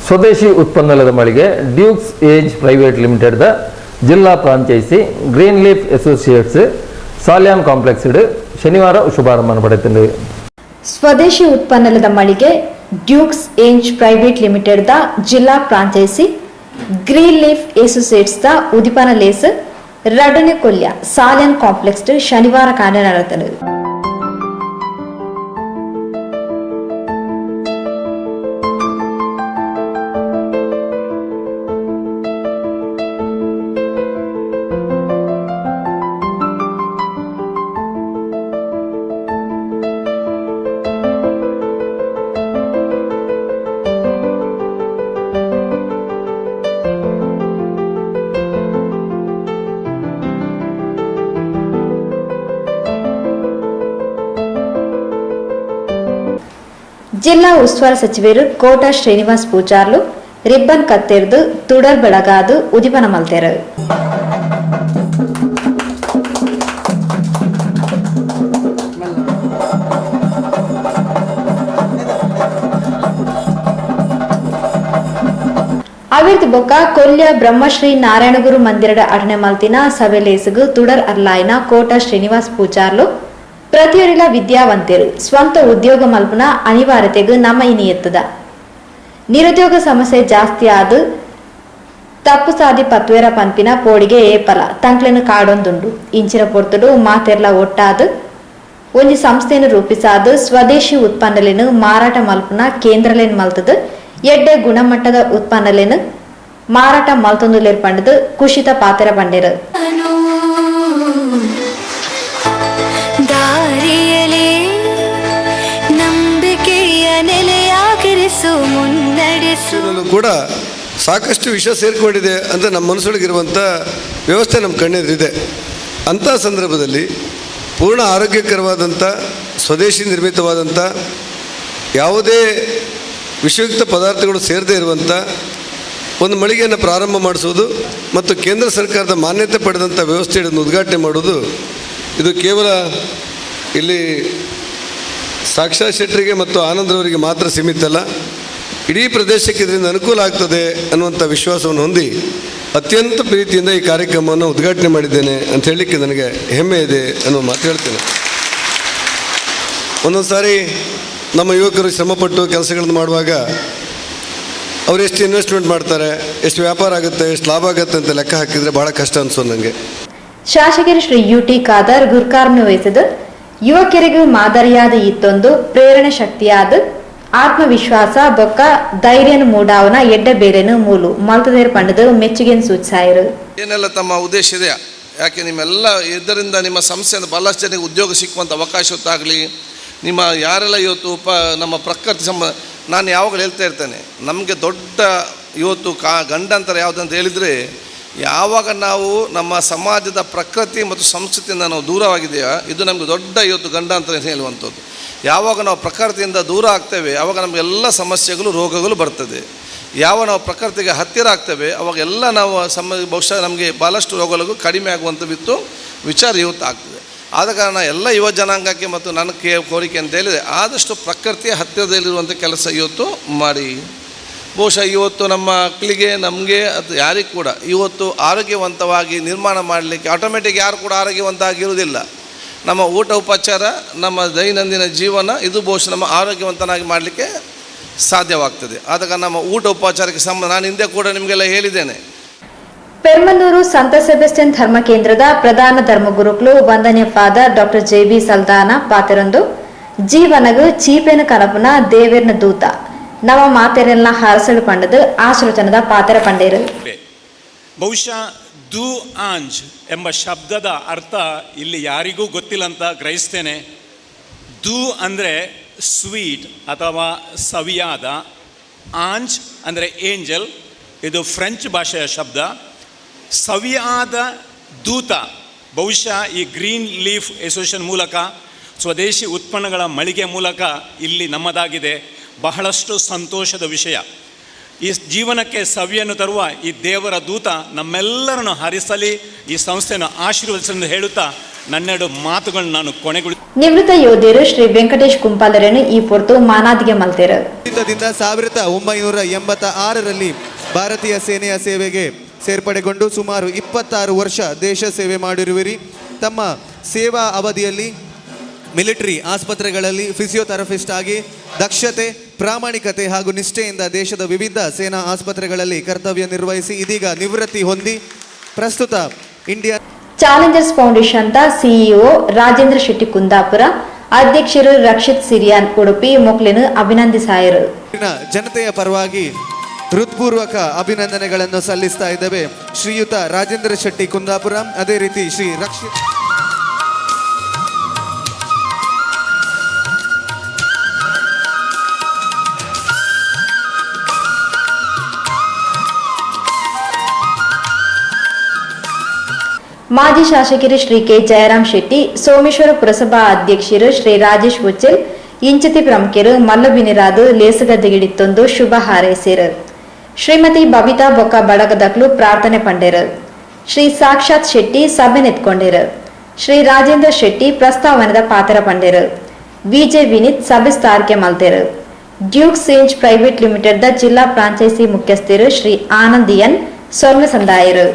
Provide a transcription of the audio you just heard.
ಸ್ವದೇಶಿ ಉತ್ಪನ್ನದ ಮಳಿಗೆ ಡ್ಯೂಕ್ಸ್ ಏಜ್ ಪ್ರೈವೇಟ್ ಲಿಮಿಟೆಡ್ ಜಿಲ್ಲಾ franchise green leaf associates Salian complex ಶನಿವಾರ ಶುಭಾರಂಭ ಪಡೆಯುತ್ತದೆ. ಸ್ವದೇಶಿ ಉತ್ಪನ್ನದ ಮಳಿಗೆ ಡ್ಯೂಕ್ಸ್ ಏಜ್ ಪ್ರೈವೇಟ್ ಲಿಮಿಟೆಡ್ ಜಿಲ್ಲಾ ಫ್ರಾಂಚೈಸಿ ಗ್ರೀನ್ ಲೀಫ್ ಅಸೋಸಿಯೇಟ್ಸ್ ಉದಿಪನ ಲೇಸ್ ರಡನೆ ಕೊಲ್ಯ ಸಾಲ್ಯಾನ್ ಕಾಂಪ್ಲೆಕ್ಸ್ ಶನಿವಾರ ಕಾರ್ಯ ನಡೆಯುತ್ತದೆ. ಜಿಲ್ಲಾ ಉಸ್ತುವಾರಿ ಸಚಿವರು ಕೋಟಾ ಶ್ರೀನಿವಾಸ್ ಪೂಜಾರ್ಲು ರಿಬ್ಬನ್ ಕತ್ತೆರ್ದು ತುಡರ್ ಬೆಳಗಾದು ಉದಿಪನ ಮಲ್ತೆರು. ಅವಿರ್ದ ಬೊಕ್ಕ ಕೊಲ್ಯ ಬ್ರಹ್ಮಶ್ರೀ ನಾರಾಯಣಗುರು ಮಂದಿರದ ಅಟನೆ ಮಲ್ತಿನ ಸಭೆಲೇಸುಗು ತುಡರ್ ಅರ್ಲಾಯ್ನ ಕೋಟಾ ಶ್ರೀನಿವಾಸ್ ಪೂಜಾರ್ಲು ಪ್ರತಿಯೊರಿಲ ವಿದ್ಯಾವಂತರು ಸ್ವಂತ ಉದ್ಯೋಗ ಮಲ್ಪನ ಅನಿವಾರ್ಯತೆಗೂ ನಮ್ಮ ಇನಿ ಎತ್ತದ ನಿರುದ್ಯೋಗ ಸಮಸ್ಯೆ ಜಾಸ್ತಿ ಆದ ತಪ್ಪು ಸಾದಿ ಪತ್ವೇರ ಪಂಪಿನ ಪೋಡಿಗೆ ಏಪಲ ತಂಕ್ಲೆನು ಕಾಡೊಂದುಂಡು ಇಂಚಿನ ಪೊರ್ತುಡು ಮಾತೆರ್ಲ ಒಟ್ಟಾದ ಒಂಜಿ ಸಂಸ್ಥೆಯನ್ನು ರೂಪಿಸಾದ ಸ್ವದೇಶಿ ಉತ್ಪನ್ನಲೇನು ಮಾರಾಟ ಮಲ್ಪನ ಕೇಂದ್ರಲೇನು ಮಲ್ತದ ಎಡ್ಡೆ ಗುಣಮಟ್ಟದ ಉತ್ಪನ್ನಲೇನು ಮಾರಾಟ ಮಲ್ತೊಂದುಲೇರ್ ಪಂಡದು ಕುಶಿತ ಪಾತೆರ ಪಂಡೇರು. ಕೂಡ ಸಾಕಷ್ಟು ವಿಷಯ ಸೇರಿಕೊಂಡಿದೆ ಅಂತ ನಮ್ಮ ಮನಸ್ಸೊಳಗಿರುವಂಥ ವ್ಯವಸ್ಥೆ ನಮ್ಮ ಕಣ್ಣೆದುರಿದೆ. ಅಂಥ ಸಂದರ್ಭದಲ್ಲಿ ಪೂರ್ಣ ಆರೋಗ್ಯಕರವಾದಂಥ ಸ್ವದೇಶಿ ನಿರ್ಮಿತವಾದಂಥ ಯಾವುದೇ ವಿಷಯುಕ್ತ ಪದಾರ್ಥಗಳು ಸೇರದೇ ಇರುವಂಥ ಒಂದು ಮಳಿಗೆಯನ್ನು ಪ್ರಾರಂಭ ಮಾಡಿಸೋದು ಮತ್ತು ಕೇಂದ್ರ ಸರ್ಕಾರದ ಮಾನ್ಯತೆ ಪಡೆದಂಥ ವ್ಯವಸ್ಥೆಯನ್ನು ಉದ್ಘಾಟನೆ ಮಾಡೋದು ಇದು ಕೇವಲ ಇಲ್ಲಿ ಸಾಕ್ಷಾ ಶೆಟ್ಟರಿಗೆ ಮತ್ತು ಆನಂದ್ರವರಿಗೆ ಮಾತ್ರ ಸೀಮಿತ ಅಲ್ಲ, ಇಡೀ ಪ್ರದೇಶಕ್ಕೆ ಇದರಿಂದ ಅನುಕೂಲ ಆಗ್ತದೆ ಅನ್ನುವಂಥ ವಿಶ್ವಾಸವನ್ನು ಹೊಂದಿ ಅತ್ಯಂತ ಪ್ರೀತಿಯಿಂದ ಈ ಕಾರ್ಯಕ್ರಮವನ್ನು ಉದ್ಘಾಟನೆ ಮಾಡಿದ್ದೇನೆ ಅಂತ ಹೇಳಲಿಕ್ಕೆ ನನಗೆ ಹೆಮ್ಮೆ ಇದೆ ಅನ್ನೋ ಮಾತು ಹೇಳ್ತೇನೆ. ಒಂದೊಂದು ಸಾರಿ ನಮ್ಮ ಯುವಕರು ಶ್ರಮಪಟ್ಟು ಕೆಲಸಗಳನ್ನು ಮಾಡುವಾಗ ಅವರು ಎಷ್ಟು ಇನ್ವೆಸ್ಟ್ಮೆಂಟ್ ಮಾಡ್ತಾರೆ, ಎಷ್ಟು ವ್ಯಾಪಾರ ಆಗುತ್ತೆ, ಎಷ್ಟು ಲಾಭ ಆಗುತ್ತೆ ಅಂತ ಲೆಕ್ಕ ಹಾಕಿದರೆ ಭಾಳ ಕಷ್ಟ ಅನಿಸೋದು ನನಗೆ. ಶಾಸಕರು ಶ್ರೀ UT ಖಾದರ್ ಗುರ್ಕಾರ್ಮೆ ವಹಿಸಿದ ಯುವಕರಿಗೂ ಮಾದರಿಯಾದ ಇತ್ತೊಂದು ಪ್ರೇರಣೆ ಶಕ್ತಿಯಾದ ಆತ್ಮವಿಶ್ವಾಸ ಬೊಕ್ಕ ಧೈರ್ಯನ ಮೂಡಾವನ ಎಡ್ಡೆ ಬೇರೆನು ಮೂಲು ಮಲ್ತದೇರ್ ಪಂಡದು ಮೆಚ್ಚುಗೆಯನ್ನು ಸೂಚಿಸಾಯರು. ಏನೆಲ್ಲ ತಮ್ಮ ಉದ್ದೇಶ ಇದೆ, ಯಾಕೆ ನಿಮ್ಮೆಲ್ಲ ಇದರಿಂದ ನಿಮ್ಮ ಸಂಸ್ಥೆಯಿಂದ ಬಹಳಷ್ಟು ಜನರಿಗೆ ಉದ್ಯೋಗ ಸಿಕ್ಕುವಂಥ ಅವಕಾಶ ಹೊತ್ತಾಗಲಿ, ನಿಮ್ಮ ಯಾರೆಲ್ಲ ಇವತ್ತು ನಮ್ಮ ಪ್ರಕೃತಿ ನಾನು ಯಾವಾಗಲೂ ಹೇಳ್ತಾ ಇರ್ತೇನೆ, ನಮಗೆ ದೊಡ್ಡ ಇವತ್ತು ಗಂಡಾಂತರ ಯಾವುದಂತ ಹೇಳಿದರೆ ಯಾವಾಗ ನಾವು ನಮ್ಮ ಸಮಾಜದ ಪ್ರಕೃತಿ ಮತ್ತು ಸಂಸ್ಕೃತಿಯಿಂದ ನಾವು ದೂರವಾಗಿದೆಯಾ ಇದು ನಮಗೆ ದೊಡ್ಡ ಇವತ್ತು ಗಂಡಾಂತರ ಹೇಳುವಂಥದ್ದು. ಯಾವಾಗ ನಾವು ಪ್ರಕೃತಿಯಿಂದ ದೂರ ಆಗ್ತೇವೆ ಆವಾಗ ನಮಗೆಲ್ಲ ಸಮಸ್ಯೆಗಳು ರೋಗಗಳು ಬರ್ತದೆ. ಯಾವ ನಾವು ಪ್ರಕೃತಿಗೆ ಹತ್ತಿರ ಆಗ್ತೇವೆ ಅವಾಗ ಎಲ್ಲ ನಾವು ಬಹುಶಃ ನಮಗೆ ಭಾಳಷ್ಟು ರೋಗಗಳು ಕಡಿಮೆ ಆಗುವಂಥ ವಿಚಾರ ಇವತ್ತು ಆಗ್ತದೆ. ಆದ ಕಾರಣ ಎಲ್ಲ ಯುವ ಜನಾಂಗಕ್ಕೆ ಮತ್ತು ನನ್ನ ಕೋರಿಕೆ ಅಂತ ಹೇಳಿದರೆ ಆದಷ್ಟು ಪ್ರಕೃತಿಯ ಹತ್ತಿರದಲ್ಲಿರುವಂಥ ಕೆಲಸ ಇವತ್ತು ಮಾಡಿ. ಬಹುಶಃ ಇವತ್ತು ನಮ್ಮ ಮಕ್ಕಳಿಗೆ ನಮಗೆ ಅದು ಯಾರಿಗೂ ಕೂಡ ಇವತ್ತು ಆರೋಗ್ಯವಂತವಾಗಿ ನಿರ್ಮಾಣ ಮಾಡಲಿಕ್ಕೆ ಆಟೋಮೆಟಿಕ್ ಯಾರು ಕೂಡ ಆರೋಗ್ಯವಂತವಾಗಿರುವುದಿಲ್ಲ. ನಮ್ಮ ಊಟ ಉಪಚಾರ ನಮ್ಮ ದೈನಂದಿನ ಜೀವನ ಇದು ಬಹುಶಃ ನಮ್ಮ ಆರೋಗ್ಯವಂತನಾಗಿ ಮಾಡಲಿಕ್ಕೆ ಸಾಧ್ಯವಾಗ್ತದೆ. ಆದ ಕಾರಣ ನಮ್ಮ ಊಟ ಉಪಚಾರಕ್ಕೆ ನಾನು ಹಿಂದೆ ಕೂಡ ನಿಮಗೆಲ್ಲ ಹೇಳಿದ್ದೇನೆ. ಪೆರ್ಮನ್ನೂರು ಸಂತ ಸೆಬೆಸ್ಟಿಯನ್ ಧರ್ಮ ಕೇಂದ್ರದ ಪ್ರಧಾನ ಧರ್ಮಗುರುಗಳು ವಂದನೀಯ ಫಾದರ್ ಡಾಕ್ಟರ್ JB ಸಲ್ದಾನ ಪಾತೆರೊಂದು ಜೀವನಗು ಚೀಪೇನ ಕನಪುನ ದೇವೇರ್ನ ದೂತ ನವ ಮಾತೆರೆಲ್ಲ ಹಾರಸಲು ಪಂಡದು ಆಶೀರ್ವಚನದ ಪಾತೆರ ಪಂಡೇರು. ಬಹುಶಃ ದು ಆಂಜ್ ಎಂಬ ಶಬ್ದದ ಅರ್ಥ ಇಲ್ಲಿ ಯಾರಿಗೂ ಗೊತ್ತಿಲ್ಲ ಅಂತ ಗ್ರಹಿಸ್ತೇನೆ. ದು ಅಂದರೆ ಸ್ವೀಟ್ ಅಥವಾ ಸವಿಯಾದ, ಆಂಜ್ ಅಂದರೆ ಏಂಜಲ್, ಇದು ಫ್ರೆಂಚ್ ಭಾಷೆಯ ಶಬ್ದ. ಸವಿಯಾದ ದೂತ ಬಹುಶಃ ಈ ಗ್ರೀನ್ ಲೀಫ್ ಅಸೋಸಿಯೇಷನ್ ಮೂಲಕ ಸ್ವದೇಶಿ ಉತ್ಪನ್ನಗಳ ಮಳಿಗೆ ಮೂಲಕ ಇಲ್ಲಿ ನಮ್ಮದಾಗಿದೆ. ಬಹಳಷ್ಟು ಸಂತೋಷದ ವಿಷಯ. ಈ ಜೀವನಕ್ಕೆ ಸವಿಯನ್ನು ತರುವ ಈ ದೇವರ ದೂತ ನಮ್ಮೆಲ್ಲರನ್ನು ಹರಿಸಲಿ, ಈ ಸಂಸ್ಥೆಯನ್ನು ಆಶೀರ್ವದಿಸಲು ಹೇಳುತ್ತಾ ನನ್ನೆರಡು ಮಾತುಗಳನ್ನು ನಾನು ಕೊನೆಗೊಳಿಸಿ ನಿವೃತ್ತ ಯೋಧರು ಶ್ರೀ ವೆಂಕಟೇಶ್ ಕುಂಪಾಲರನ್ನು ಈ ಪೊರ್ತು ಮಾನಾದಿಗೆ ಮಲ್ತೇರು. 1986ರಲ್ಲಿ ಭಾರತೀಯ ಸೇನೆಯ ಸೇವೆಗೆ ಸೇರ್ಪಡೆಗೊಂಡು ಸುಮಾರು 26 ವರ್ಷ ದೇಶ ಸೇವೆ ಮಾಡಿರುವಿರಿ. ತಮ್ಮ ಸೇವಾ ಅವಧಿಯಲ್ಲಿ ಮಿಲಿಟರಿ ಆಸ್ಪತ್ರೆಗಳಲ್ಲಿ ಫಿಸಿಯೋಥೆರಪಿಸ್ಟ್ ಆಗಿ ದಕ್ಷತೆ, ಪ್ರಾಮಾಣಿಕತೆ ಹಾಗೂ ನಿಷ್ಠೆಯಿಂದ ದೇಶದ ವಿವಿಧ ಸೇನಾ ಆಸ್ಪತ್ರೆಗಳಲ್ಲಿ ಕರ್ತವ್ಯ ನಿರ್ವಹಿಸಿ ಇದೀಗ ನಿವೃತ್ತಿ ಹೊಂದಿ ಪ್ರಸ್ತುತ India Challengers foundation CEO Rajendra Shetty Kundapura, ಅಧ್ಯಕ್ಷರು ರಕ್ಷಿತ್ ಸಿರಿಯಾನ್ ಉಡುಪಿ ಮೊಕ್ಲಿನ ಅಭಿನಂದಿಸಾಯರು. ಜನತೆಯ ಪರವಾಗಿ ಹೃತ್ಪೂರ್ವಕ ಅಭಿನಂದನೆಗಳನ್ನು ಸಲ್ಲಿಸ್ತಾ ಇದ್ದೇವೆ. ಶ್ರೀಯುತ ರಾಜೇಂದ್ರ ಶೆಟ್ಟಿ ಕುಂದಾಪುರ, ಅದೇ ರೀತಿ ಶ್ರೀ ರಕ್ಷಿತ್ ಮಾಜಿ ಶಾಸಕರು ಶ್ರೀ ಕೆ ಜಯರಾಮ್ ಶೆಟ್ಟಿ, ಸೋಮೇಶ್ವರ ಪುರಸಭಾ ಅಧ್ಯಕ್ಷರು ಶ್ರೀ ರಾಜೇಶ್ ಉಚ್ಚಲ್, ಇಂಚತಿ ಪ್ರಮುಖರು ಮಲ್ಲಬಿನಿರಾದು ಲೇಸಗದ್ದೆಗಿಡಿತ್ತೊಂದು ಶುಭ ಹಾರೈಸಿರು. ಶ್ರೀಮತಿ ಬಬಿತಾ ಬೊಕ್ಕ ಬಡಗದಕ್ಲು ಪ್ರಾರ್ಥನೆ ಪಂಡೇರು. ಶ್ರೀ ಸಾಕ್ಷಾತ್ ಶೆಟ್ಟಿ ಸಭೆ ನೆತ್ಕೊಂಡಿರು. ಶ್ರೀ ರಾಜೇಂದ್ರ ಶೆಟ್ಟಿ ಪ್ರಸ್ತಾವನದ ಪಾತ್ರ ಪಂಡೇರು. ವಿಜೆ ವಿನೀತ್ ಸಭೆ ಸ್ಥಾರಕೆ ಮಲ್ತೇರು. ಡ್ಯೂಕ್ಸ್ ಏಂಜ್ ಪ್ರೈವೇಟ್ ಲಿಮಿಟೆಡ್ ದ ಜಿಲ್ಲಾ ಫ್ರಾಂಚೈಸಿ ಮುಖ್ಯಸ್ಥರು ಶ್ರೀ ಆನಂದಿಯನ್ ಸೊರ್ಣ ಸಂದಾಯರು.